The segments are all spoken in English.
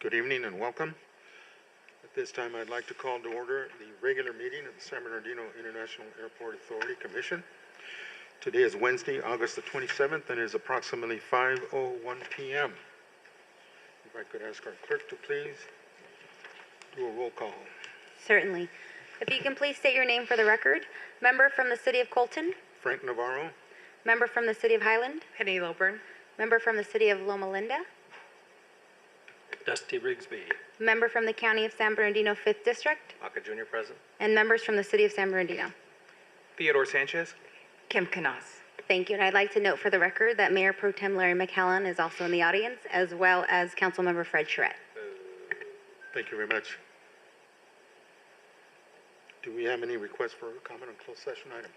Good evening and welcome. At this time, I'd like to call to order the regular meeting of the San Bernardino International Airport Authority Commission. Today is Wednesday, August the 27th, and it is approximately 5:01 p.m. If I could ask our clerk to please do a roll call. Certainly. If you can please state your name for the record. Member from the City of Colton. Frank Navarro. Member from the City of Highland. Penny Lilburn. Member from the City of Loma Linda. Dusty Rigsby. Member from the County of San Bernardino 5th District. Aka Jr. present. And members from the City of San Bernardino. Theodore Sanchez. Kim Canas. Thank you. And I'd like to note for the record that Mayor Pro Tem Larry McCallan is also in the audience, as well as Councilmember Fred Charette. Thank you very much. Do we have any requests for comment on closed session items?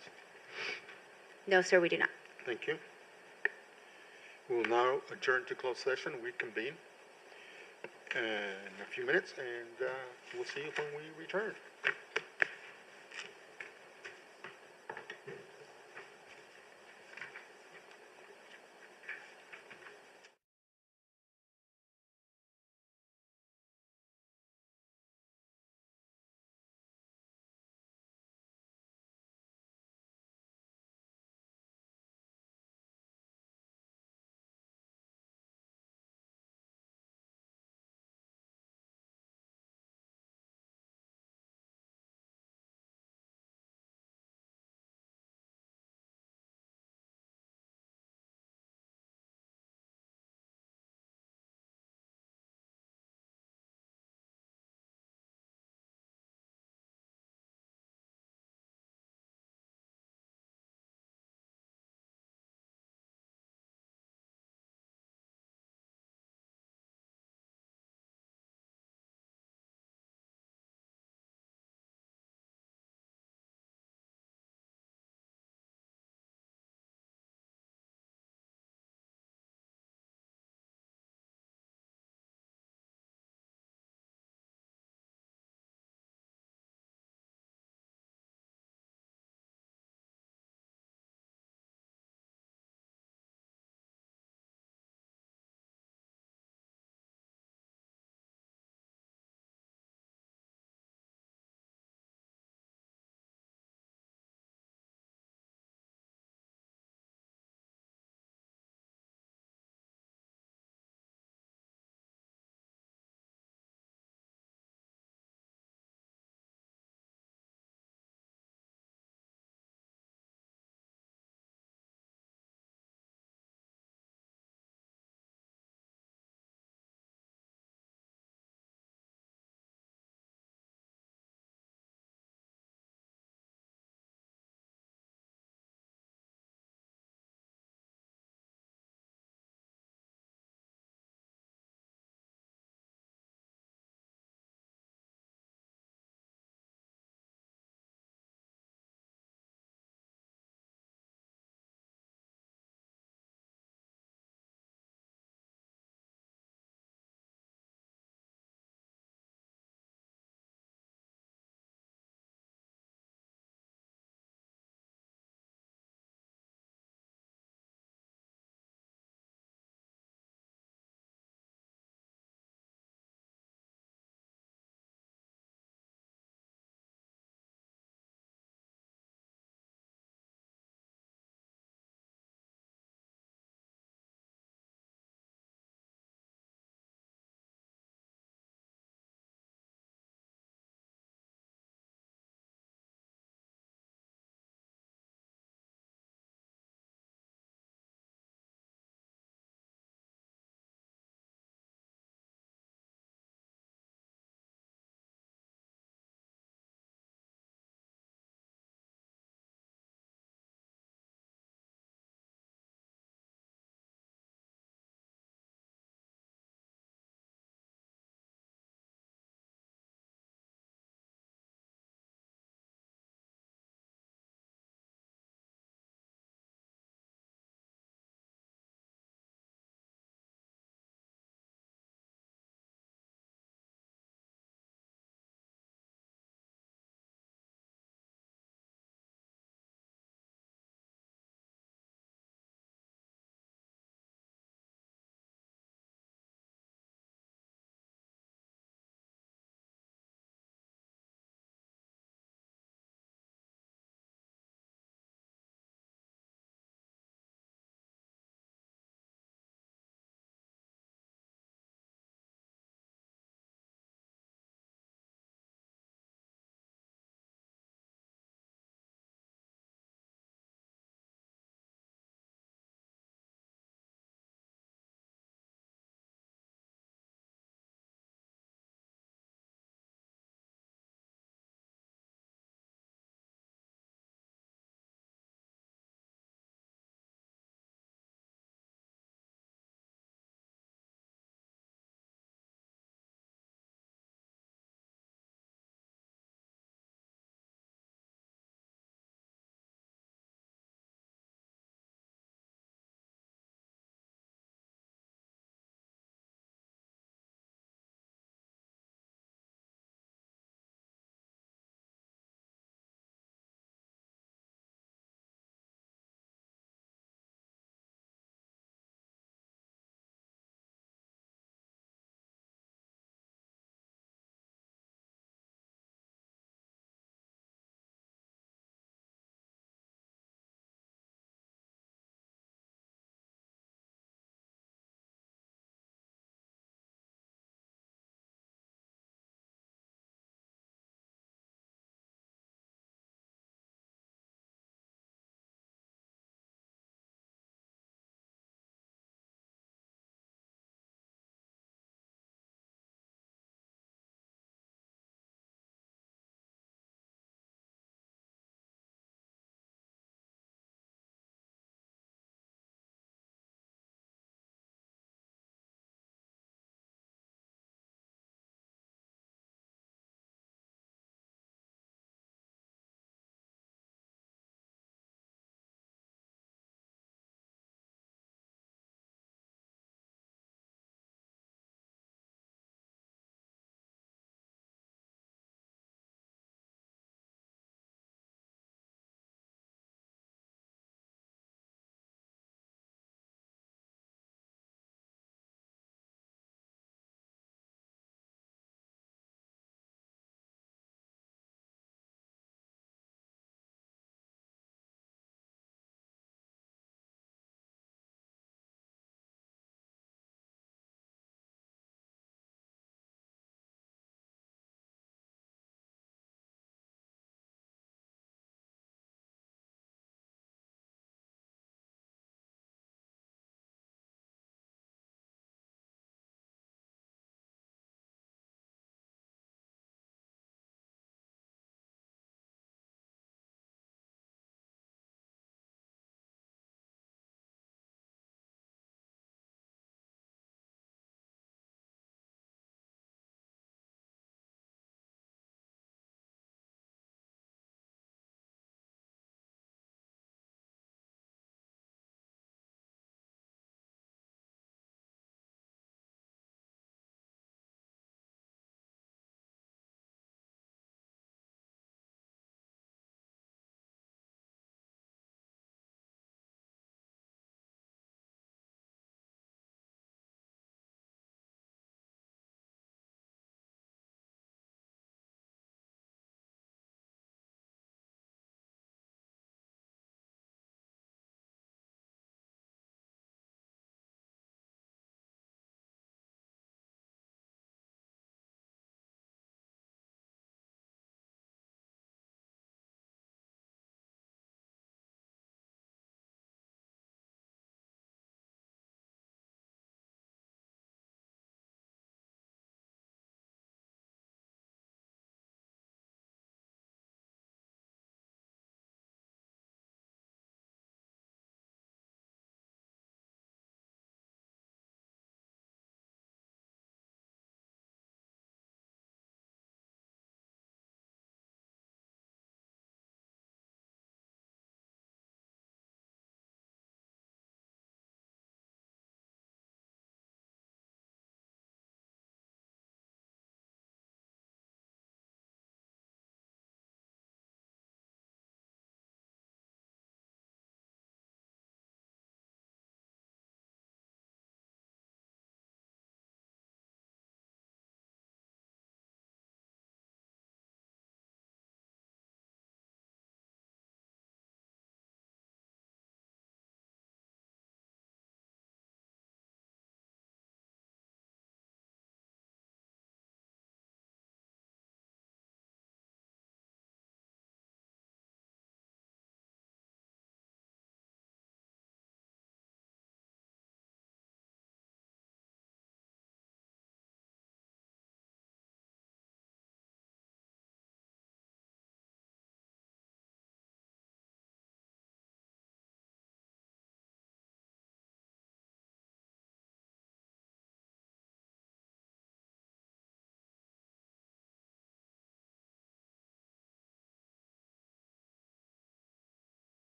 No, sir, we do not. Thank you. We will now adjourn to closed session, reconvene in a few minutes, and we'll see you when we return.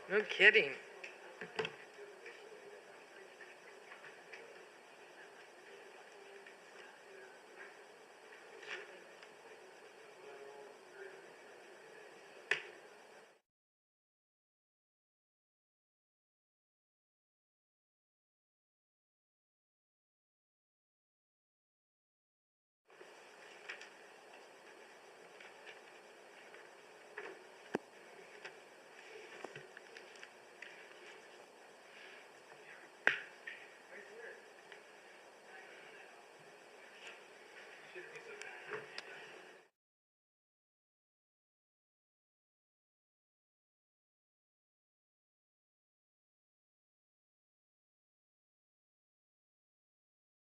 No kidding.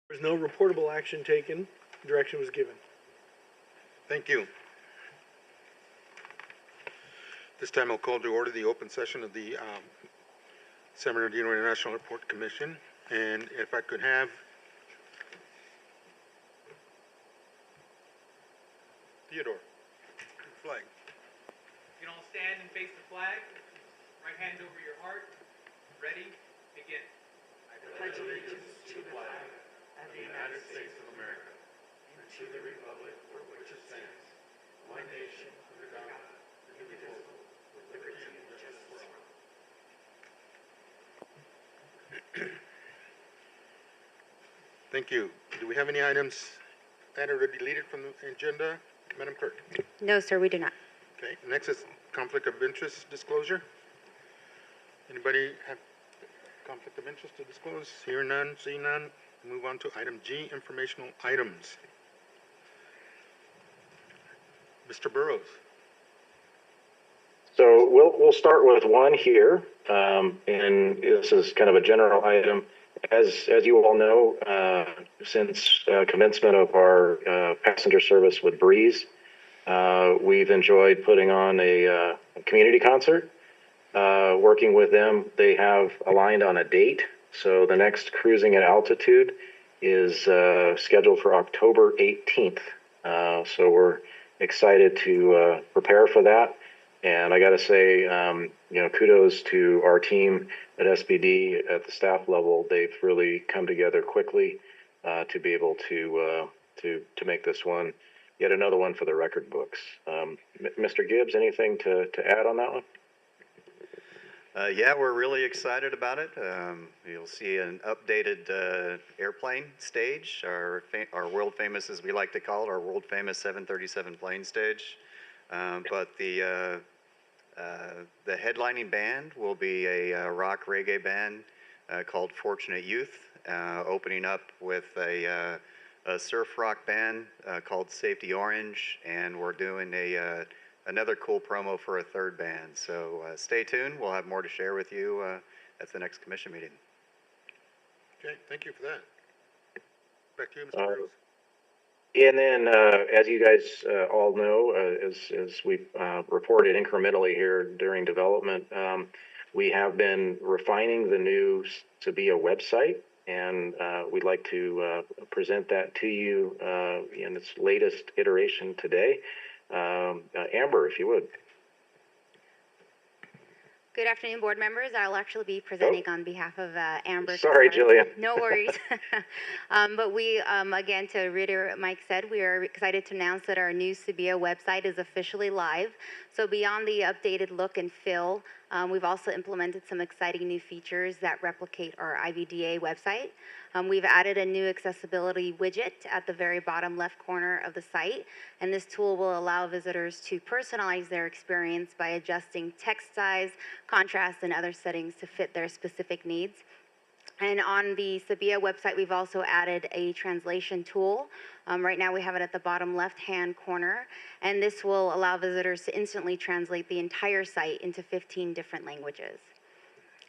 There was no reportable action taken. Direction was given. Thank you. This time I'll call to order the open session of the San Bernardino International Airport Commission. And if I could have Theodore, flag. You can all stand and face the flag. Right hand over your heart. Ready? Begin. I pledge allegiance to the flag of the United States of America and to the republic for which it stands, one nation under God, indivisible, with liberty and justice for all. Thank you. Do we have any items added or deleted from the agenda, Madam Clerk? No, sir, we do not. Okay, next is conflict of interest disclosure. Anybody have conflict of interest to disclose? Hear none, see none. Move on to item G, informational items. Mr. Burrows. So we'll start with one here, and this is kind of a general item. As you all know, since commencement of our passenger service with Breeze, we've enjoyed putting on a community concert. Working with them, they have aligned on a date. So the next cruising at altitude is scheduled for October 18th. So we're excited to prepare for that. And I got to say, kudos to our team at SBD at the staff level. They've really come together quickly to be able to make this one yet another one for the record books. Mr. Gibbs, anything to add on that one? Yeah, we're really excited about it. You'll see an updated airplane stage, our world famous, as we like to call it, our world famous 737 plane stage. But the headlining band will be a rock reggae band called Fortunate Youth, opening up with a surf rock band called Safety Orange, and we're doing another cool promo for a third band. So stay tuned. We'll have more to share with you at the next commission meeting. Okay, thank you for that. Back to you, Mr. Burrows. And then, as you guys all know, as we reported incrementally here during development, we have been refining the new SBIAA website, and we'd like to present that to you in its latest iteration today. Amber, if you would. Good afternoon, board members. I'll actually be presenting on behalf of Amber. Sorry, Jillian. No worries. But we, again, to reiterate what Mike said, we are excited to announce that our new SBIAA website is officially live. So beyond the updated look and feel, we've also implemented some exciting new features that replicate our IBDA website. We've added a new accessibility widget at the very bottom left corner of the site, and this tool will allow visitors to personalize their experience by adjusting text size, contrast, and other settings to fit their specific needs. And on the SBIAA website, we've also added a translation tool. Right now we have it at the bottom left-hand corner, and this will allow visitors to instantly translate the entire site into 15 different languages.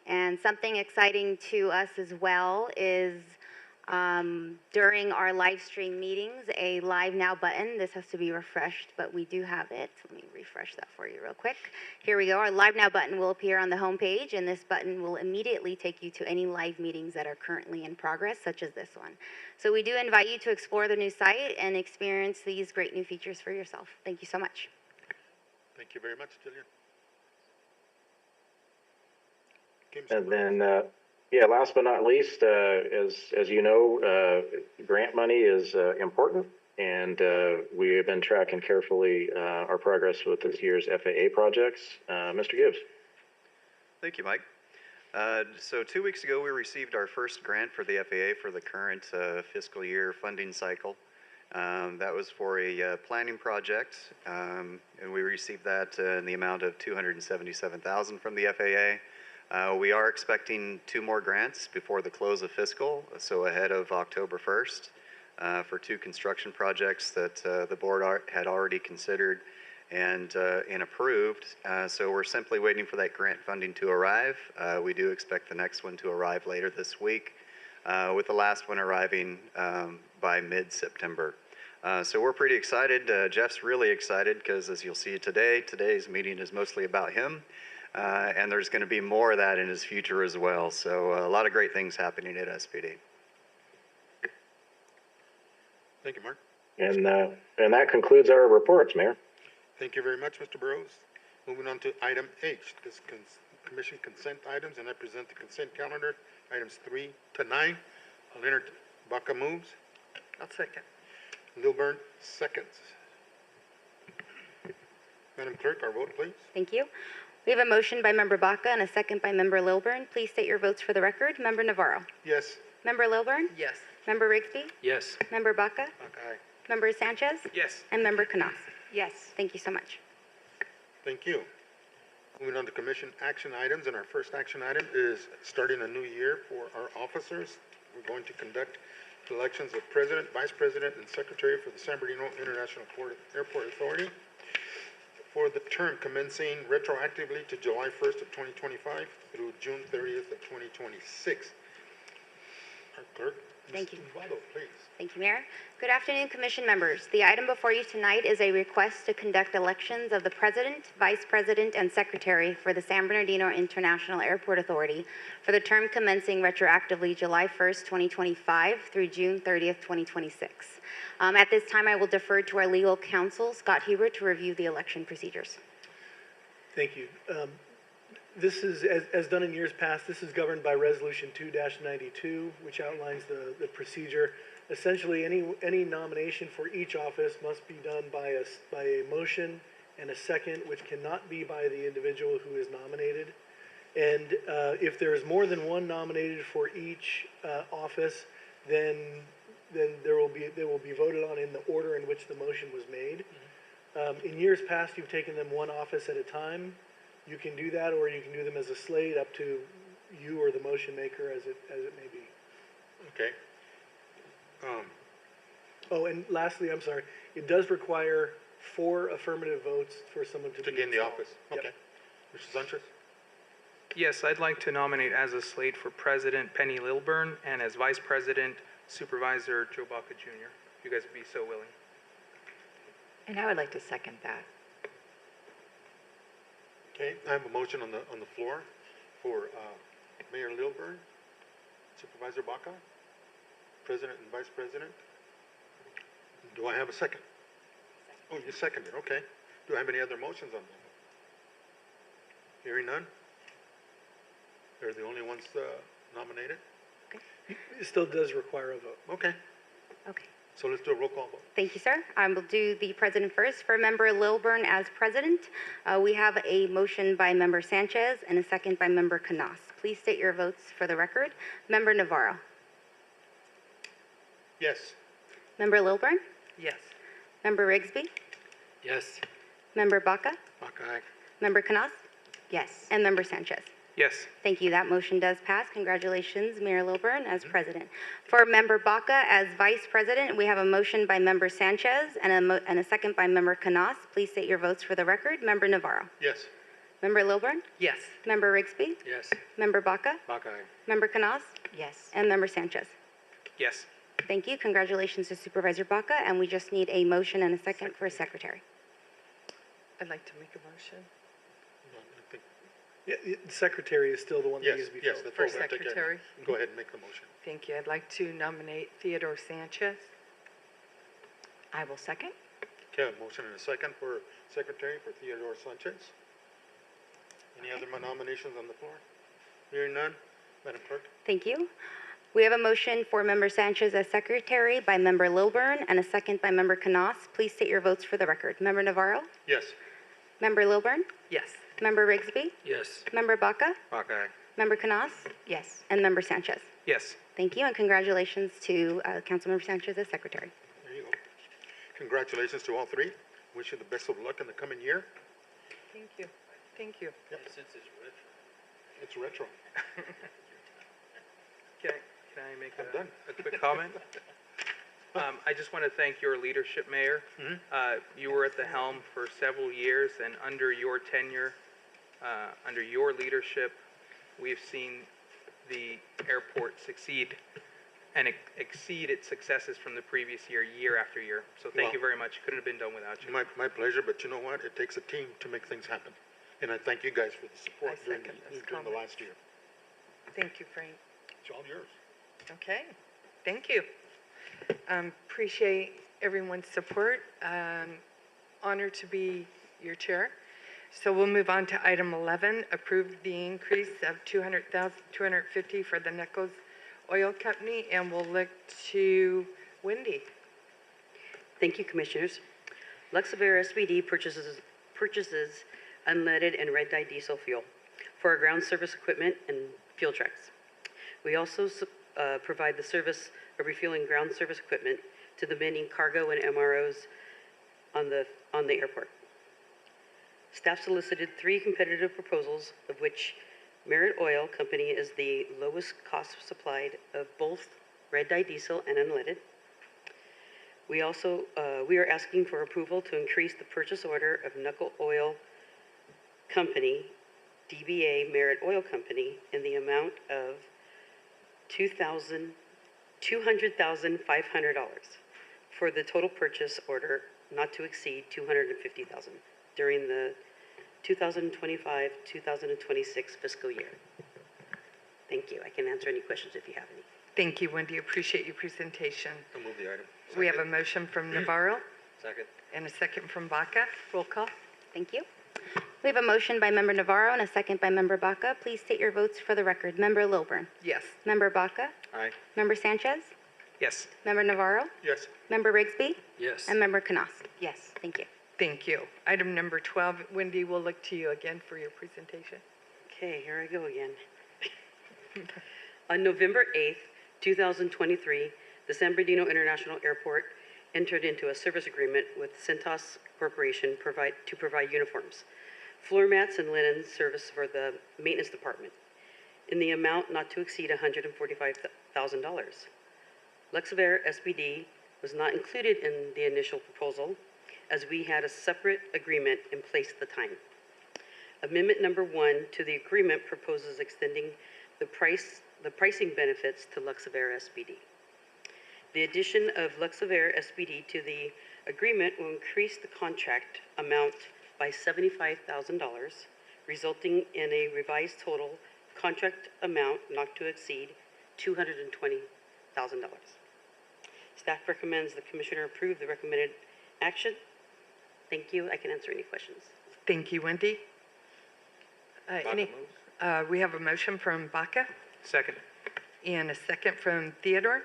And something exciting to us as well is during our live stream meetings, a Live Now button. This has to be refreshed, but we do have it. Let me refresh that for you real quick. Here we go. Our Live Now button will appear on the home page, and this button will immediately take you to any live meetings that are currently in progress, such as this one. So we do invite you to explore the new site and experience these great new features for yourself. Thank you so much. Thank you very much, Jillian. Okay, Mr. And Burrows. then, yeah, last but not least, as you know, grant money is important, and we have been tracking carefully our progress with this year's FAA projects. Mr. Gibbs. Thank you, Mike. So 2 weeks ago, we received our first grant for the FAA for the current fiscal year funding cycle. That was for a planning project, and we received that in the amount of $277,000 from the FAA. We are expecting 2 more grants before the close of fiscal, so ahead of October 1st, for 2 construction projects that the board had already considered and approved. So we're simply waiting for that grant funding to arrive. We do expect the next one to arrive later this week, with the last one arriving by mid-September. So we're pretty excited. Jeff's really excited because, as you'll see today, today's meeting is mostly about him. And there's going to be more of that in his future as well. So a lot of great things happening at SPD. Thank you, Mark. And that concludes our reports, Mayor. Thank you very much, Mr. Burrows. Moving on to item H, commission consent items, and I present the consent calendar, items 3 to 9. Leonard Baca moves. I'll second. Lilburn seconds. Madam Clerk, our vote, please. Thank you. We have a motion by Member Baca and a second by Member Lilburn. Please state your votes for the record. Member Navarro. Yes. Member Lilburn. Yes. Member Rigsby. Yes. Member Baca. Aye. Member Sanchez. Yes. And Member Canas. Yes. Thank you so much. Thank you. Moving on to commission action items, and our first action item is starting a new year for our officers. We're going to conduct elections of president, vice president, and secretary for the San Bernardino International Airport Authority for the term commencing retroactively to July 1st of 2025 through June 30th of 2026. Our clerk, Thank Ms. you. Ubaldo, please. Thank you, Mayor. Good afternoon, Commission members. The item before you tonight is a request to conduct elections of the President, Vice President, and Secretary for the San Bernardino International Airport Authority for the term commencing retroactively July 1st, 2025 through June 30th, 2026. At this time, I will defer to our legal counsel, Scott Huber, to review the election procedures. Thank you. This is, as done in years past, this is governed by Resolution 2-92, which outlines the procedure. Essentially, any nomination for each office must be done by a motion and a second, which cannot be by the individual who is nominated. And if there is more than one nominated for each office, then they will be voted on in the order in which the motion was made. In years past, you've taken them one office at a time. You can do that, or you can do them as a slate, up to you or the motion maker, as it may be. Okay. Oh, and lastly, I'm sorry, it does require 4 affirmative votes for someone to To be get in the installed. office. Yep. Okay. Mr. Sanchez? Yes, I'd like to nominate as a slate for President Penny Lilburn and as Vice President Supervisor Joe Baca Jr., if you guys would be so willing. And I would like to second that. Okay, I have a motion on the floor for Mayor Lilburn, Supervisor Baca, President and Vice President. Do I have a second? Oh, you seconded, okay. Do I have any other motions on that? Hearing none? They're the only ones nominated? It still does require a vote. Okay, Okay. so let's do a roll call vote. Thank you, sir. I will do the president first. For Member Lilburn as president, we have a motion by Member Sanchez and a second by Member Canas. Please state your votes for the record. Member Navarro. Yes. Member Lilburn. Yes. Member Rigsby. Yes. Member Baca. Baca, aye. Member Canas. Yes. And Member Sanchez. Yes. Thank you. That motion does pass. Congratulations, Mayor Lilburn as president. For Member Baca as vice president, we have a motion by Member Sanchez and a second by Member Canas. Please state your votes for the record. Member Navarro. Yes. Member Lilburn. Yes. Member Rigsby. Yes. Member Baca. Baca, aye. Member Canas. Yes. And Member Sanchez. Yes. Thank you. Congratulations to Supervisor Baca. And we just need a motion and a second for secretary. I'd like to make a motion. No, I think- Yeah, the secretary is still the one that Yes, needs to be yes, filled. that's For what we're taking. secretary? Go ahead and make the motion. Thank you. I'd like to nominate Theodore Sanchez. I will second. Okay, a motion and a second for secretary for Theodore Sanchez. Any other nominations on the floor? Hearing none, Madam Clerk? Thank you. We have a motion for Member Sanchez as secretary by Member Lilburn and a second by Member Canas. Please state your votes for the record. Member Navarro? Yes. Member Lilburn? Yes. Member Rigsby? Yes. Member Baca? Hawkeye. Member Canas? Yes. And Member Sanchez. Yes. Thank you, and congratulations to Councilmember Sanchez as secretary. There you go. Congratulations to all three. Wish you the best of luck in the coming year. Thank you. Thank you. Since it's retro. It's retro. Can I make I'm done. a quick comment? I just want to thank your leadership, Mayor. You were at the helm for several years, and under your tenure, under your leadership, we've seen the airport succeed and exceed its successes from the previous year, year after year. So thank you Well, very much. Couldn't have been done without you. My pleasure, but you know what? It takes a team to make things happen. And I thank you guys for the support I during second this the comment. last year. Thank you, Frank. It's all yours. Okay, thank you. Appreciate everyone's support. Honored to be your chair. So we'll move on to item 11, approve the increase of $250 for the Nichols Oil Company, and we'll look to Wendy. Thank you, Commissioners. Luxaver SBD purchases unleaded and red dye diesel fuel for our ground service equipment and fuel trucks. We also provide the service of refueling ground service equipment to the many cargo and MROs on the airport. Staff solicited 3 competitive proposals, of which Merit Oil Company is the lowest cost supplied of both red dye diesel and unleaded. We are asking for approval to increase the purchase order of Knuckle Oil Company, DBA Merit Oil Company, in the amount of $200,500 for the total purchase order not to exceed $250,000 during the 2025-2026 fiscal year. Thank you. I can answer any questions if you have any. Thank you, Wendy. Appreciate your presentation. I'll move the item. We have a motion from Navarro Second. and a second from Baca. Roll call. Thank you. We have a motion by Member Navarro and a second by Member Baca. Please state your votes for the record. Member Lilburn? Yes. Member Baca? Aye. Member Sanchez? Yes. Member Navarro? Yes. Member Rigsby? Yes. And Member Canas? Yes. Thank you. Thank you. Item number 12, Wendy, we'll look to you again for your presentation. Okay, here I go again. On November 8th, 2023, the San Bernardino International Airport entered into a service agreement with Centos Corporation to provide uniforms, floor mats, and linen service for the maintenance department in the amount not to exceed $145,000. Luxaver SBD was not included in the initial proposal as we had a separate agreement in place at the time. Amendment number 1 to the agreement proposes extending the pricing benefits to Luxaver SBD. The addition of Luxaver SBD to the agreement will increase the contract amount by $75,000, resulting in a revised total contract amount not to exceed $220,000. Staff recommends the Commissioner approve the recommended action. Thank you. I can answer any questions. Thank you, Wendy. We have a motion from Baca Second. and a second from Theodore.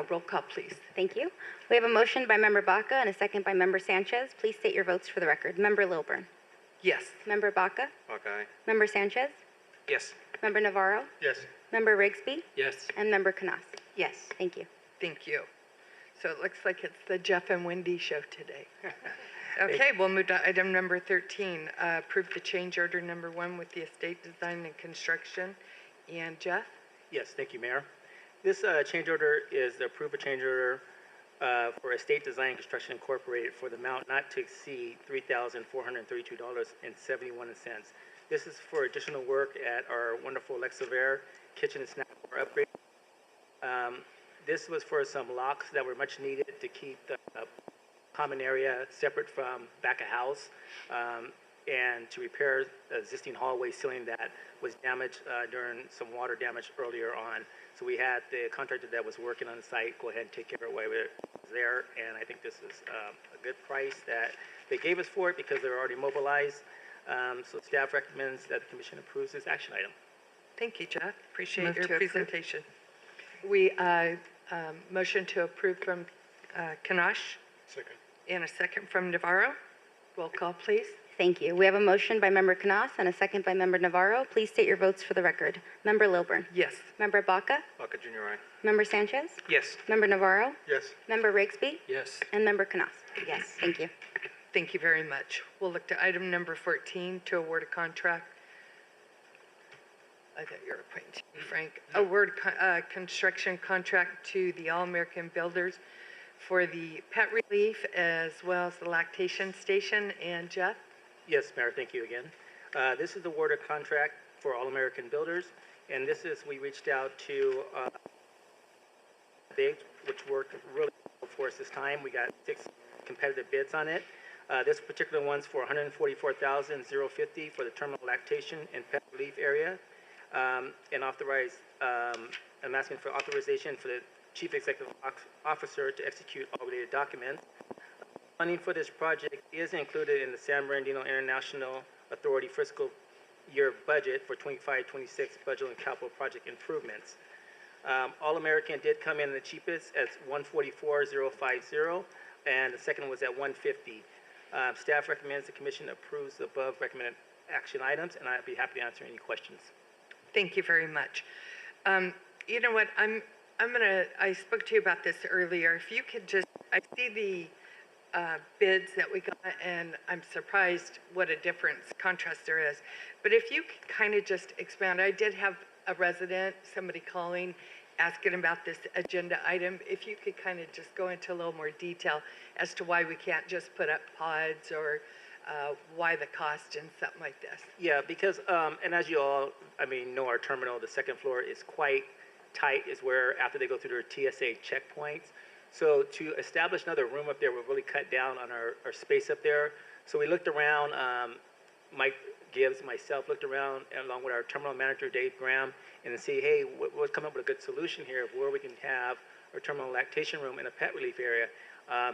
Roll call, please. Thank you. We have a motion by Member Baca and a second by Member Sanchez. Please state your votes for the record. Member Lilburn? Yes. Member Baca? Hawkeye. Member Sanchez? Yes. Member Navarro? Yes. Member Rigsby? Yes. And Member Canas? Yes. Thank you. Thank you. So it looks like it's the Jeff and Wendy show today. Okay, we'll move to item number 13. Approve the change order number 1 with the estate design and construction. And Jeff? Yes, thank you, Mayor. This change order is the approve a change order for Estate Design and Construction Incorporated for the amount not to exceed $3,432.71. This is for additional work at our wonderful Luxaver kitchen and snack bar upgrade. This was for some locks that were much needed to keep the common area separate from back of house, and to repair the existing hallway ceiling that was damaged during some water damage earlier on. So we had the contractor that was working on the site go ahead and take care of it there, and I think this is a good price that they gave us for it because they're already mobilized. So staff recommends that the commission approves this action item. Thank you, Jeff. Appreciate Move your to approve. presentation. We, motion to approve from Kanash Second. and a second from Navarro. Roll call, please. Thank you. We have a motion by Member Canas and a second by Member Navarro. Please state your votes for the record. Member Lilburn. Yes. Member Baca. Baca Junior, aye. Member Sanchez. Yes. Member Navarro. Yes. Member Rigsby. Yes. And Member Canas. Yes. Thank you. Thank you very much. We'll look to item number 14 to award a contract. I thought you were pointing to me, Frank. Award construction contract to the All-American Builders for the pet relief as well as the lactation station. And Jeff? Yes, Mayor, thank you again. This is the award of contract for All-American Builders, and this is, we reached out to bids, which worked really well for us this time. We got 6 competitive bids on it. This particular one's for $144,050 for the terminal lactation and pet relief area, and authorize, I'm asking for authorization for the Chief Executive Officer to execute all related documents. Funding for this project is included in the San Bernardino International Authority fiscal year budget for 25-26 budget and capital project improvements. All-American did come in the cheapest at $144,050, and the second was at $150. Staff recommends the commission approves the above recommended action items, and I'd be happy to answer any questions. Thank you very much. You know what, I spoke to you about this earlier. If you could just, I see the bids that we got, and I'm surprised what a contrast there is. But if you could kind of just expand, I did have a resident, somebody calling, asking about this agenda item. If you could kind of just go into a little more detail as to why we can't just put up pods or why the cost and something like this. Yeah, because, and as you all, know our terminal, the second floor is quite tight, is where after they go through their TSA checkpoints. So to establish another room up there would really cut down on our space up there. So we looked around, Mike Gibbs, myself looked around along with our terminal manager, Dave Graham, and see, hey, we'll come up with a good solution here of where we can have our terminal lactation room and a pet relief area.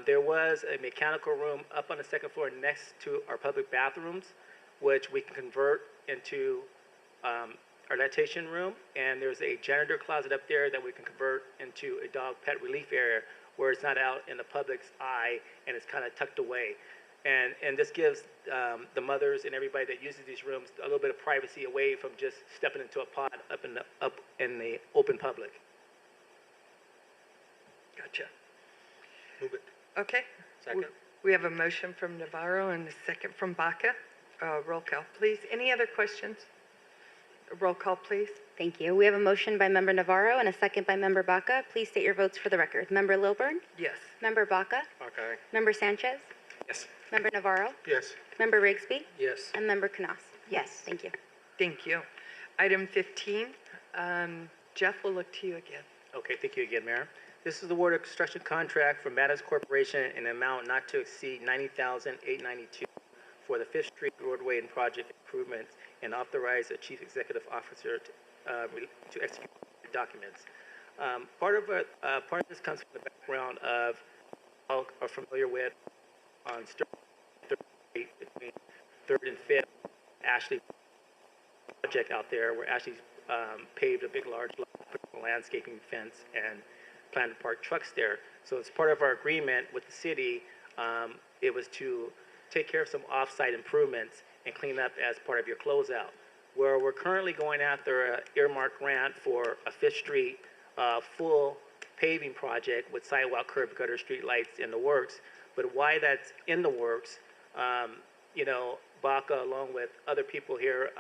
There was a mechanical room up on the second floor next to our public bathrooms, which we can convert into our lactation room, and there's a janitor closet up there that we can convert into a dog pet relief area where it's not out in the public's eye and it's kind of tucked away. And this gives the mothers and everybody that uses these rooms a little bit of privacy away from just stepping into a pod up in the open public. Gotcha. Move it. Okay. Second. We have a motion from Navarro and a second from Baca. Roll call, please. Any other questions? Roll call, please. Thank you. We have a motion by Member Navarro and a second by Member Baca. Please state your votes for the record. Member Lilburn. Yes. Member Baca. Okay. Member Sanchez. Yes. Member Navarro. Yes. Member Rigsby. Yes. And Member Canas. Yes. Thank you. Thank you. Item 15, Jeff, we'll look to you again. Okay, thank you again, Mayor. This is the award of construction contract for Maddox Corporation in an amount not to exceed $90,892 for the 5th Street roadway and project improvements, and authorize the Chief Executive Officer to execute the documents. Part of this comes from the background of all are familiar with on Third Street between 3rd and 5th, Ashley project out there where Ashley paved a big, large landscaping fence and planned to park trucks there. So as part of our agreement with the city, it was to take care of some off-site improvements and clean up as part of your closeout. Where we're currently going after an earmark grant for a 5th Street full paving project with sidewalk, curb, gutter, street lights in the works. But why that's in the works, Baca, along with other people here,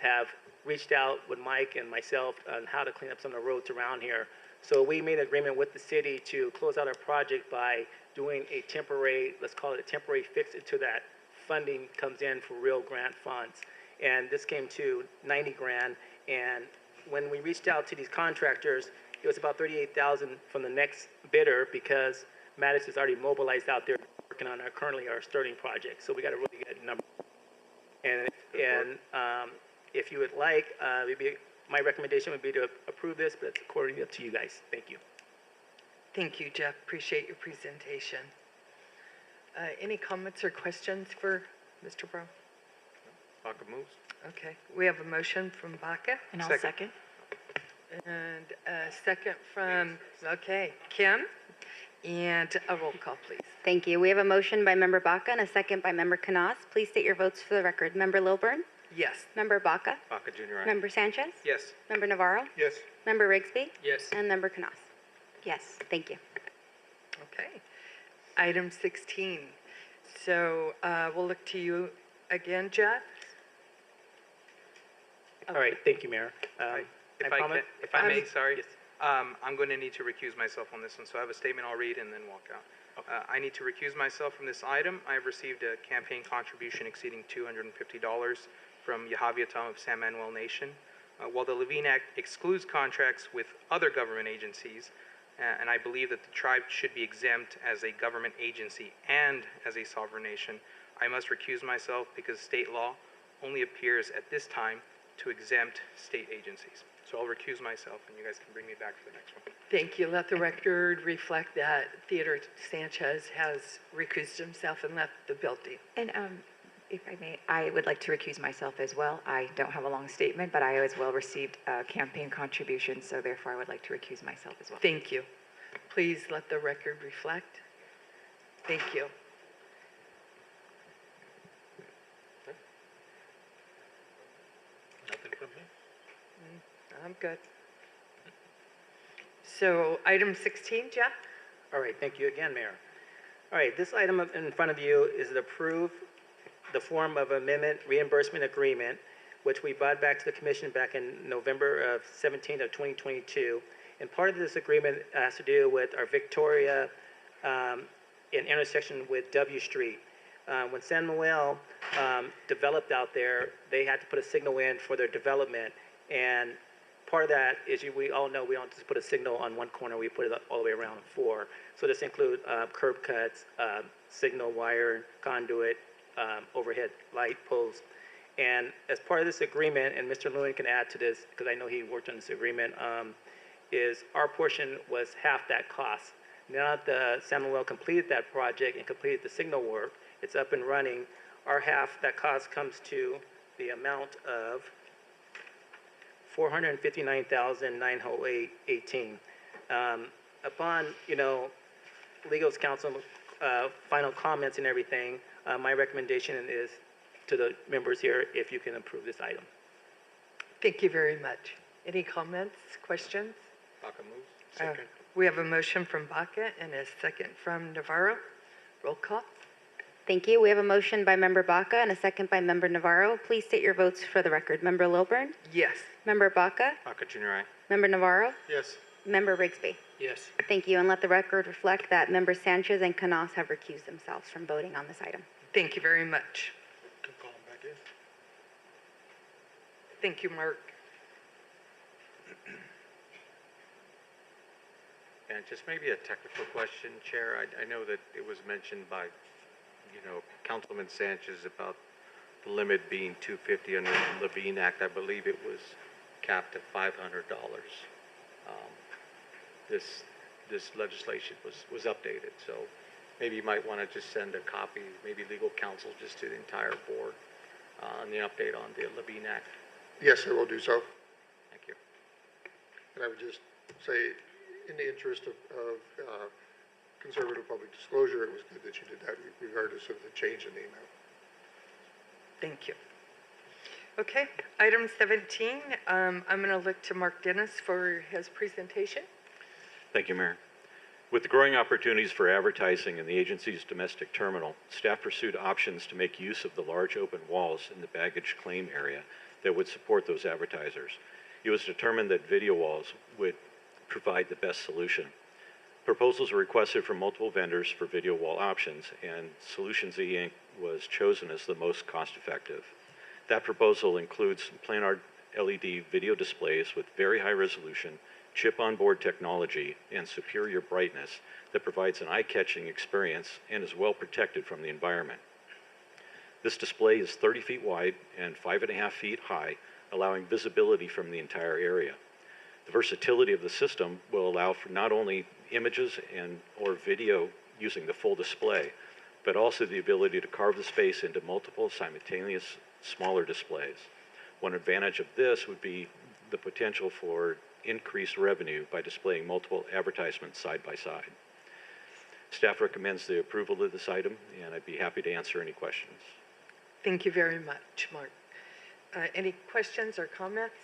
have reached out with Mike and myself on how to clean up some of the roads around here. So we made an agreement with the city to close out our project by doing a temporary, let's call it a temporary fix until that funding comes in for real grant funds. And this came to 90 grand. And when we reached out to these contractors, it was about 38,000 from the next bidder because Maddox is already mobilized out there working on currently our Sterling project. So we got a really good number. And if you would like, my recommendation would be to approve this, but it's accordingly up to you guys. Thank you. Thank you, Jeff. Appreciate your presentation. Any comments or questions for Mr. Brown? Baca moves. Okay, we have a motion from Baca And I'll second. and a second from, okay, Kim. And a roll call, please. Thank you. We have a motion by Member Baca and a second by Member Canas. Please state your votes for the record. Member Lilburn, Yes. Member Baca, Baca Junior, aye. Member Sanchez, Yes. Member Navarro, Yes. Member Rigsby, Yes. and Member Canas. Yes. Thank you. Okay. Item 16. So we'll look to you again, Jeff. All right, thank you, Mayor. If I comment? can, if I may, Um, sorry. Yes. I'm going to need to recuse myself on this one, so I have a statement I'll read and then walk out. I need to recuse myself from this item. I have received a campaign contribution exceeding $250 from Yahaviatam of San Manuel Nation. While the Levine Act excludes contracts with other government agencies, and I believe that the tribe should be exempt as a government agency and as a sovereign nation, I must recuse myself because state law only appears at this time to exempt state agencies. So I'll recuse myself, and you guys can bring me back for the next one. Thank you. Let the record reflect that Theodore Sanchez has recused himself and left the building. And if I may, I would like to recuse myself as well. I don't have a long statement, but I as well received a campaign contribution, so therefore I would like to recuse myself as well. Thank you. Please let the record reflect. Thank you. Nothing from me? I'm good. So item 16, Jeff? All right, thank you again, Mayor. All right, this item in front of you is to approve the form of amendment reimbursement agreement, which we brought back to the commission back in November of 17 of 2022. And part of this agreement has to do with our Victoria in intersection with W Street. When San Manuel developed out there, they had to put a signal in for their development. And part of that is we all know we don't just put a signal on one corner, we put it all the way around 4. So this includes curb cuts, signal wire, conduit, overhead light posts. And as part of this agreement, and Mr. Lewin can add to this, because I know he worked on this agreement, is our portion was half that cost. Now that the San Manuel completed that project and completed the signal work, it's up and running, our half, that cost comes to the amount of $459,918. Upon, legal's counsel, final comments and everything, my recommendation is to the members here if you can approve this item. Thank you very much. Any comments, questions? Baca moves. Second. We have a motion from Baca and a second from Navarro. Roll call. Thank you. We have a motion by Member Baca and a second by Member Navarro. Please state your votes for the record. Member Lilburn, Yes. Member Baca, Baca Junior, aye. Member Navarro, Yes. Member Rigsby. Yes. Thank you, and let the record reflect that Members Sanchez and Canas have recused themselves from voting on this item. Thank you very much. Can call him back in. Thank you, Mark. And just maybe a technical question, Chair. I know that it was mentioned by, Councilman Sanchez about the limit being $250 under the Levine Act. I believe it was capped at $500. This legislation was updated, so maybe you might want to just send a copy, maybe legal counsel, just to the entire board on the update on the Levine Act. Yes, I will do so. Thank you. And I would just say, in the interest of conservative public disclosure, it was good that you did that regardless of the change in the amount. Thank you. Okay, item 17, I'm going to look to Mark Dennis for his presentation. Thank you, Mayor. With the growing opportunities for advertising in the agency's domestic terminal, staff pursued options to make use of the large open walls in the baggage claim area that would support those advertisers. It was determined that video walls would provide the best solution. Proposals were requested from multiple vendors for video wall options, and Solutions E Inc. was chosen as the most cost-effective. That proposal includes planar LED video displays with very high resolution, chip-on-board technology, and superior brightness that provides an eye-catching experience and is well protected from the environment. This display is 30 feet wide and 5.5 feet high, allowing visibility from the entire area. The versatility of the system will allow for not only images or video using the full display, but also the ability to carve the space into multiple simultaneous smaller displays. One advantage of this would be the potential for increased revenue by displaying multiple advertisements side by side. Staff recommends the approval of this item, and I'd be happy to answer any questions. Thank you very much, Mark. Any questions or comments?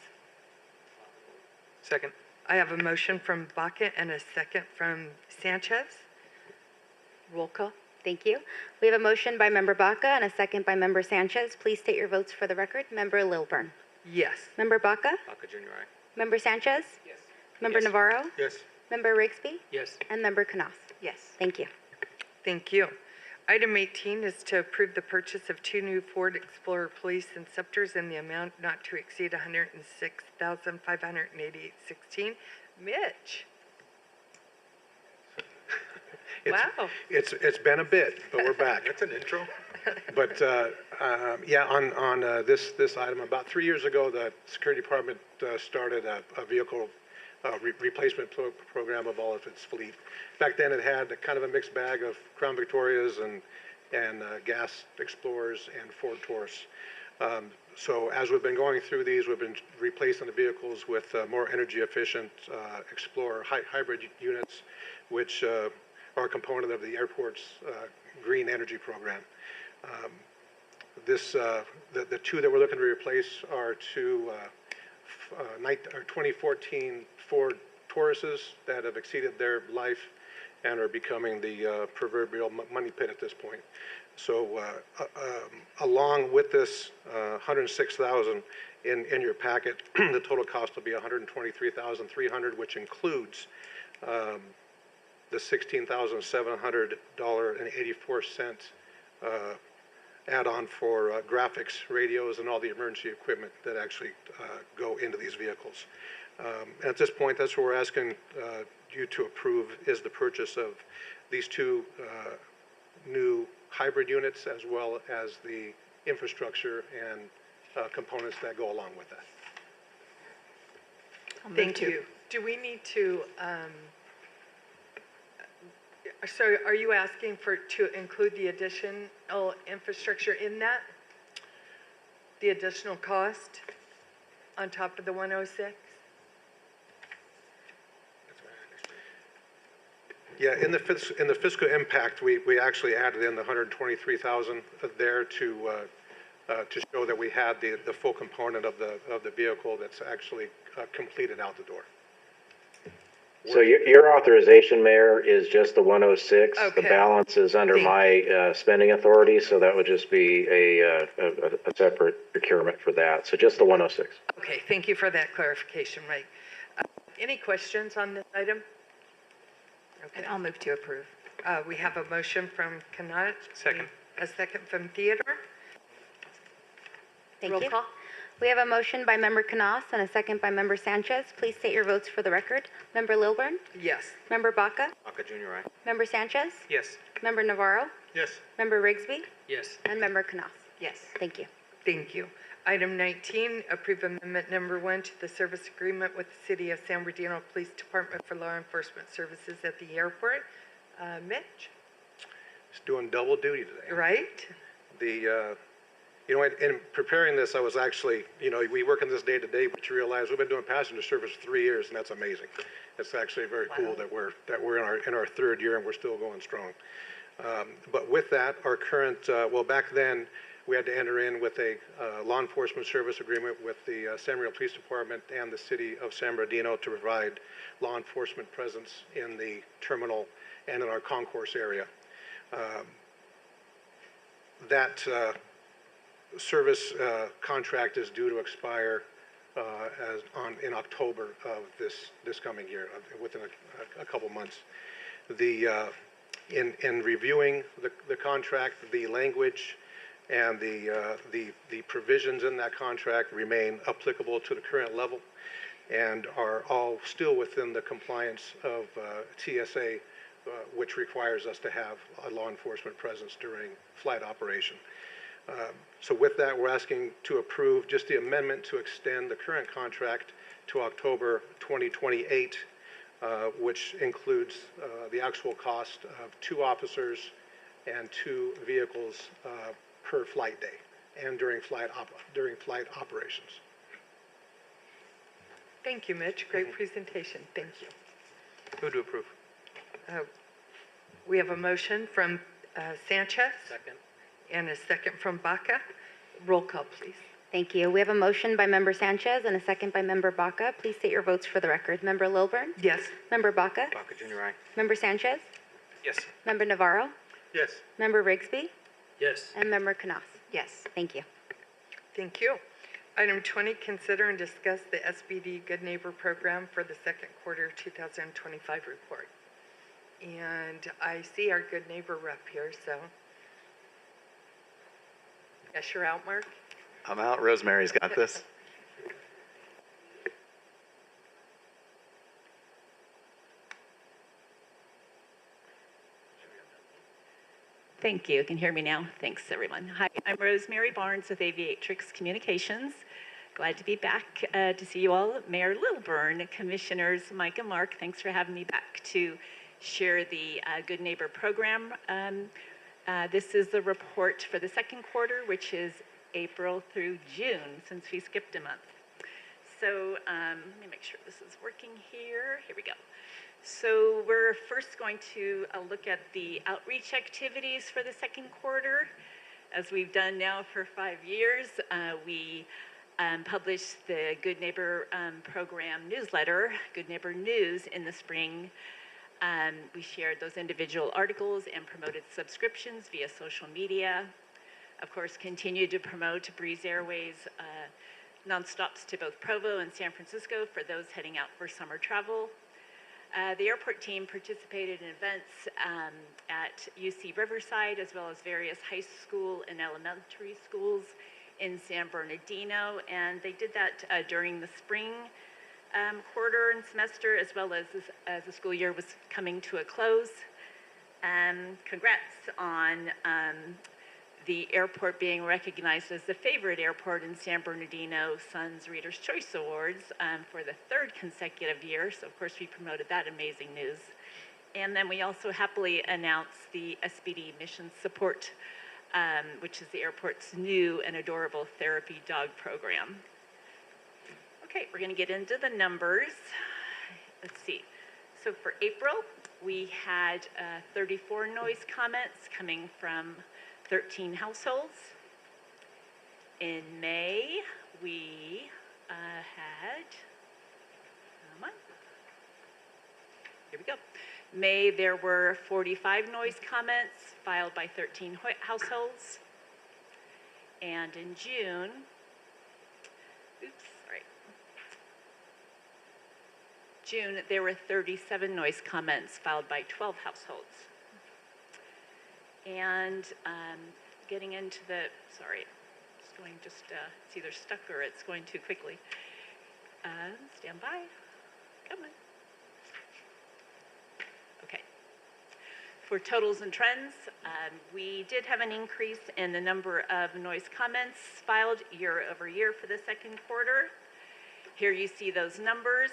Second. I have a motion from Baca and a second from Sanchez. Roll call. Thank you. We have a motion by Member Baca and a second by Member Sanchez. Please state your votes for the record. Member Lilburn. Yes. Member Baca. Baca Junior, aye. Member Sanchez. Yes. Member Navarro. Yes. Member Rigsby. Yes. And Member Canas. Yes. Thank you. Thank you. Item 18 is to approve the purchase of 2 new Ford Explorer Police Inceptors in the amount not to exceed $106,588.16. Mitch. Wow. It's been a bit, but we're back. That's an intro. But yeah, on this item, about 3 years ago, the Security Department started a vehicle replacement program of all of its fleet. Back then, it had a kind of a mixed bag of Crown Victorias and gas Explorers and Ford Taurus. So as we've been going through these, we've been replacing the vehicles with more energy efficient Explorer hybrid units, which are a component of the airport's green energy program. The two that we're looking to replace are two 2014 Ford Tauruses that have exceeded their life and are becoming the proverbial money pit at this point. So along with this $106,000 in your packet, the total cost will be $123,300, which includes the $16,700.84 add-on for graphics, radios, and all the emergency equipment that actually go into these vehicles. At this point, that's what we're asking you to approve, is the purchase of these two new hybrid units, as well as the infrastructure and components that go along with that. Thank you. Do we need to, so are you asking to include the additional infrastructure in that? The additional cost on top of the 106? Yeah, in the fiscal impact, we actually added in the $123,000 there to show that we had the full component of the vehicle that's actually completed out the door. So your authorization, Mayor, is just the 106. Okay. The balance is under my spending authority, so that would just be a separate procurement for that. So just the 106. Okay, thank you for that clarification, Mike. Any questions on this item? Okay. And I'll move to approve. We have a motion from Kanat. Second. A second from Theodore. Thank Roll you. call. We have a motion by Member Canas and a second by Member Sanchez. Please state your votes for the record. Member Lilburn. Yes. Member Baca. Baca Junior, aye. Member Sanchez. Yes. Member Navarro. Yes. Member Rigsby. Yes. And Member Canas. Yes. Thank you. Thank you. Item 19, approve amendment number 1 to the service agreement with the City of San Bernardino Police Department for law enforcement services at the airport. Mitch, It's doing double duty today. right? You know, in preparing this, I was actually, we work in this day to day, but you realize we've been doing passenger service for 3 years, and that's amazing. It's actually very cool that we're in our third year and we're still going strong. But with that, our current, back then, we had to enter in with a law enforcement service agreement with the San Bernardino Police Department and the City of San Bernardino to provide law enforcement presence in the terminal and in our concourse area. That service contract is due to expire in October of this coming year, within a couple months. In reviewing the contract, the language and the provisions in that contract remain applicable to the current level and are all still within the compliance of TSA, which requires us to have a law enforcement presence during flight operation. So with that, we're asking to approve just the amendment to extend the current contract to October 2028, which includes the actual cost of 2 officers and 2 vehicles per flight day. and during flight operations. Thank you, Mitch. Great presentation. Thank you. Move to approve. We have a motion from Sanchez Second. and a second from Baca. Roll call, please. Thank you. We have a motion by Member Sanchez and a second by Member Baca. Please state your votes for the record. Member Lilburn? Yes. Member Baca? Baca Junior, aye. Member Sanchez? Yes. Member Navarro? Yes. Member Rigsby? Yes. And Member Knaus? Yes. Thank you. Thank you. Item 20, consider and discuss the SBD Good Neighbor Program for the second quarter 2025 report. And I see our Good Neighbor rep here, so. Yes, you're out, Mark? I'm out. Rosemary's got this. Thank you. You can hear me now. Thanks, everyone. Hi, I'm Rosemary Barnes with Aviatrix Communications. Glad to be back to see you all. Mayor Lilburn, Commissioners Mike and Mark, thanks for having me back to share the Good Neighbor program. This is the report for the second quarter, which is April through June, since we skipped a month. So let me make sure this is working here. Here we go. So we're first going to look at the outreach activities for the second quarter. As we've done now for 5 years, we published the Good Neighbor program newsletter, Good Neighbor News, in the spring. We shared those individual articles and promoted subscriptions via social media. Of course, continued to promote Breeze Airways nonstops to both Provo and San Francisco for those heading out for summer travel. The airport team participated in events at UC Riverside, as well as various high school and elementary schools in San Bernardino, and they did that during the spring quarter and semester, as well as the school year was coming to a close. Congrats on the airport being recognized as the favorite airport in San Bernardino Sun's Reader's Choice Awards for the third consecutive year. So of course we promoted that amazing news. And then we also happily announced the SBD Mission Support, which is the airport's new and adorable therapy dog program. Okay, we're gonna get into the numbers. Let's see. So for April, we had 34 noise comments coming from 13 households. In May, we had, come on, here we go. May, there were 45 noise comments filed by 13 households. And in June, June, there were 37 noise comments filed by 12 households. And getting into the, sorry, it's going it's either stuck or it's going too quickly. Stand by, come on. Okay. For totals and trends, we did have an increase in the number of noise comments filed year over year for the second quarter. Here you see those numbers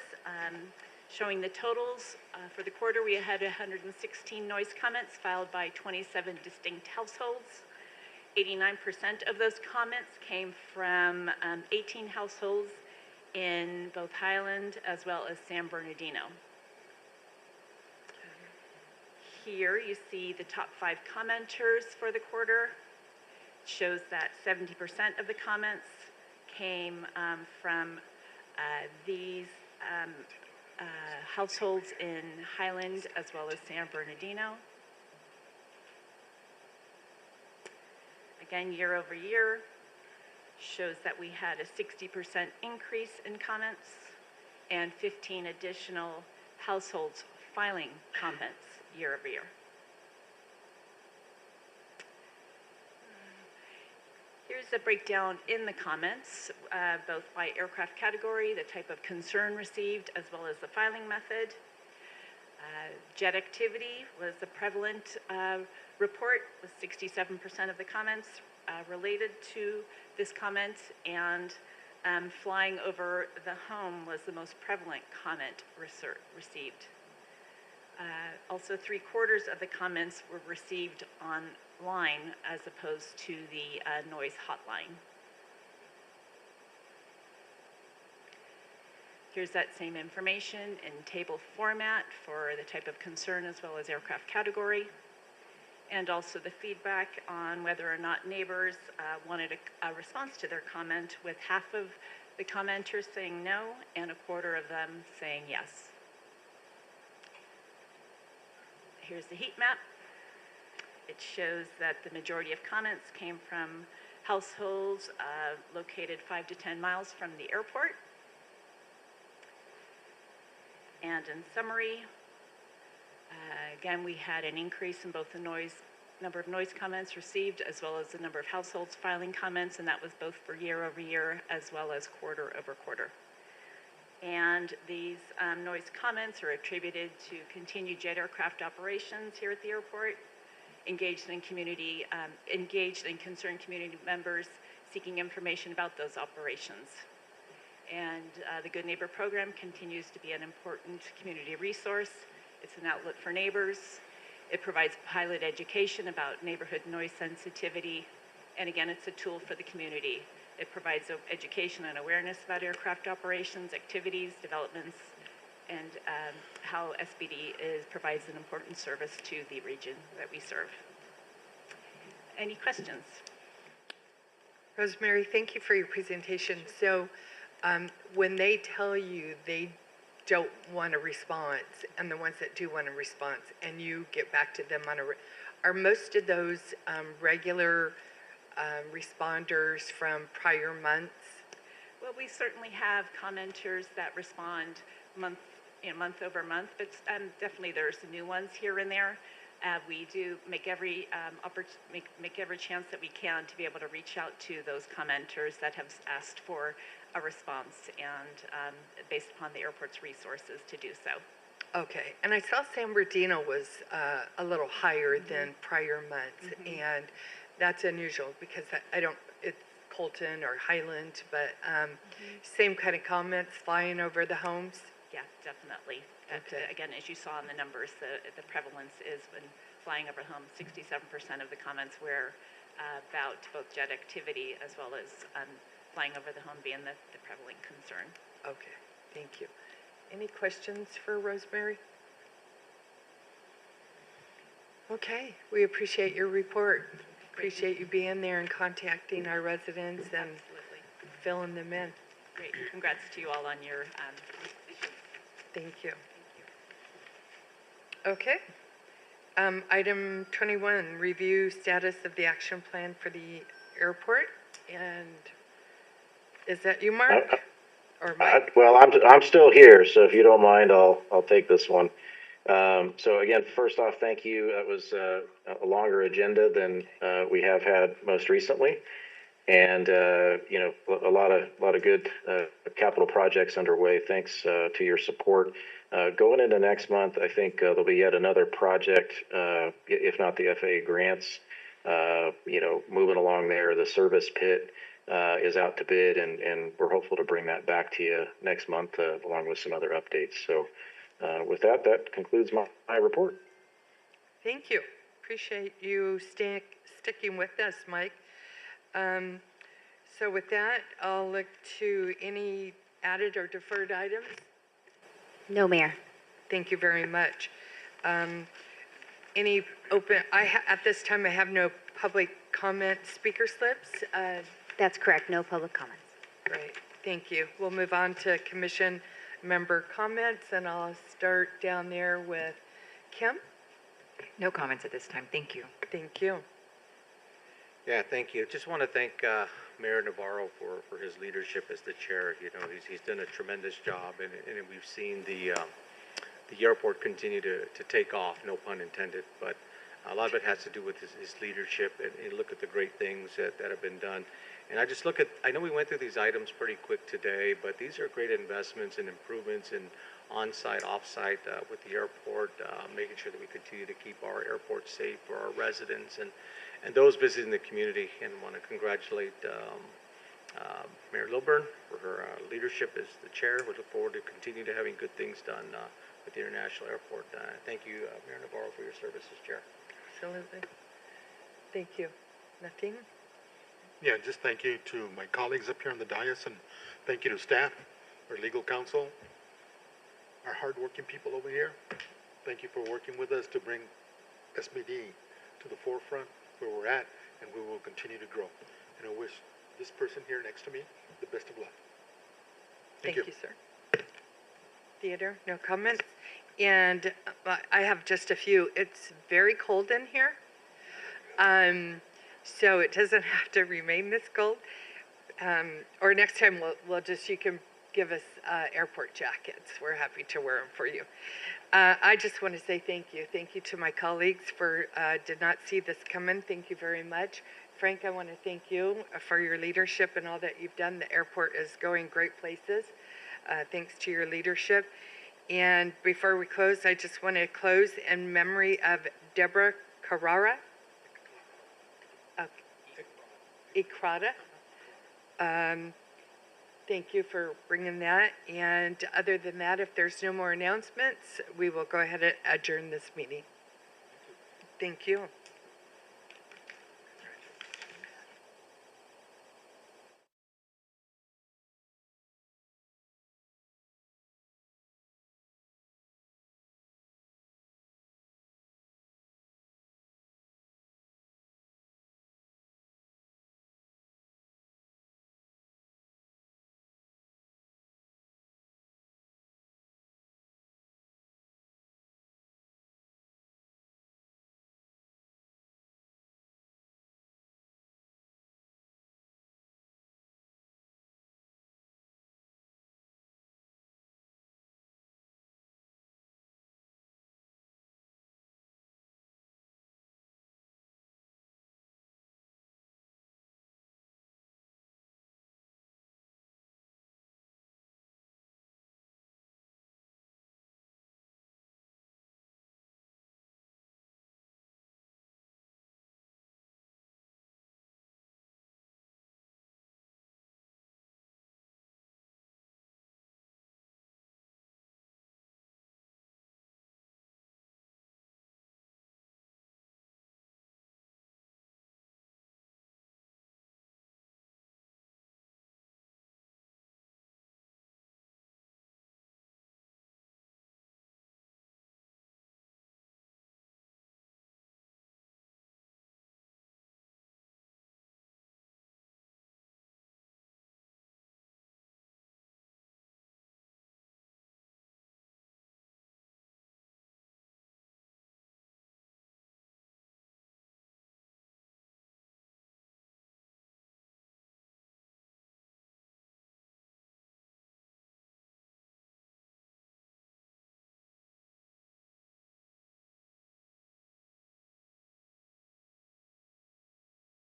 showing the totals. For the quarter, we had 116 noise comments filed by 27 distinct households. 89% of those comments came from 18 households in both Highland as well as San Bernardino. Here you see the top 5 commenters for the quarter. It shows that 70% of the comments came from these households in Highland as well as San Bernardino. Again, year over year shows that we had a 60% increase in comments and 15 additional households filing comments year over year. Here's a breakdown in the comments, both by aircraft category, the type of concern received, as well as the filing method. Jet activity was the prevalent report, with 67% of the comments related to this comment, and flying over the home was the most prevalent comment received. Also, 3/4 of the comments were received online as opposed to the noise hotline. Here's that same information in table format for the type of concern as well as aircraft category. And also the feedback on whether or not neighbors wanted a response to their comment, with half of the commenters saying no and 1/4 of them saying yes. Here's the heat map. It shows that the majority of comments came from households located 5 to 10 miles from the airport. And in summary, again, we had an increase in both the number of noise comments received as well as the number of households filing comments, and that was both for year-over-year as well as quarter-over-quarter. And these noise comments are attributed to continued jet aircraft operations here at the airport, engaged and concerned community members seeking information about those operations. And the Good Neighbor program continues to be an important community resource. It's an outlet for neighbors. It provides pilot education about neighborhood noise sensitivity. And again, it's a tool for the community. It provides education and awareness about aircraft operations, activities, developments, and how SBD provides an important service to the region that we serve. Any questions? Rosemary, thank you for your presentation. So when they tell you they don't want a response, and the ones that do want a response, and you get back to them are most of those regular responders from prior months? Well, we certainly have commenters that respond month over month, but definitely there's new ones here and there. We do make every chance that we can to be able to reach out to those commenters that have asked for a response, and based upon the airport's resources to do so. Okay, and I saw San Bernardino was a little higher than prior months, and that's unusual because it's Colton or Highland, but same kind of comments flying over the homes? Yeah, definitely. Okay. Again, as you saw in the numbers, the prevalence is when flying over home. 67% of the comments were about both jet activity as well as flying over the home being the prevalent concern. Okay, thank you. Any questions for Rosemary? Okay, we appreciate your report. Appreciate you being there and contacting our residents and filling them in. Great. Congrats to you all on your Thank you. Okay. Item 21, review status of the action plan for the airport. And is that you, Mark? Or Mike? Well, I'm still here, so if you don't mind, I'll take this one. So again, first off, thank you. That was a longer agenda than we have had most recently, and a lot of good capital projects underway. Thanks to your support. Going into next month, I think there'll be yet another project, if not the FAA grants. Moving along there, the service pit is out to bid, and we're hopeful to bring that back to you next month, along with some other updates. So with that concludes my report. Thank you. Appreciate you sticking with us, Mike. So with that, I'll look to any added or deferred items. No, Mayor. Thank you very much. Any open, at this time, I have no public comment speaker slips. That's correct. No public comments. Great. Thank you. We'll move on to commission member comments, and I'll start down there with Kim. No comments at this time. Thank you. Thank you. Yeah, thank you. Just want to thank Mayor Navarro for his leadership as the chair. He's done a tremendous job, and we've seen the airport continue to take off, no pun intended, but a lot of it has to do with his leadership, and look at the great things that have been done. And I know we went through these items pretty quick today, but these are great investments and improvements in on-site, off-site with the airport, making sure that we continue to keep our airport safe for our residents and those visiting the community. And want to congratulate Mayor Lilburn for her leadership as the chair. We look forward to continue to having good things done with the International Airport. Thank you, Mayor Navarro, for your service as chair. Absolutely. Thank you. Nothing? Yeah, just thank you to my colleagues up here on the dais, and thank you to staff, our legal counsel, our hardworking people over here. Thank you for working with us to bring SBD to the forefront where we're at, and we will continue to grow. And I wish this person here next to me the best of luck. Thank you, sir. Theodore, no comments? And I have just a few. It's very cold in here. So it doesn't have to remain this cold. Or next time we'll just, you can give us airport jackets. We're happy to wear them for you. I just want to say thank you. Thank you to my colleagues for, did not see this coming. Thank you very much. Frank, I want to thank you for your leadership and all that you've done. The airport is going great places. Thanks to your leadership. And before we close, I just want to close in memory of Deborah Carrara. Ikrada. Thank you for bringing that. And other than that, if there's no more announcements, we will go ahead and adjourn this meeting. Thank you.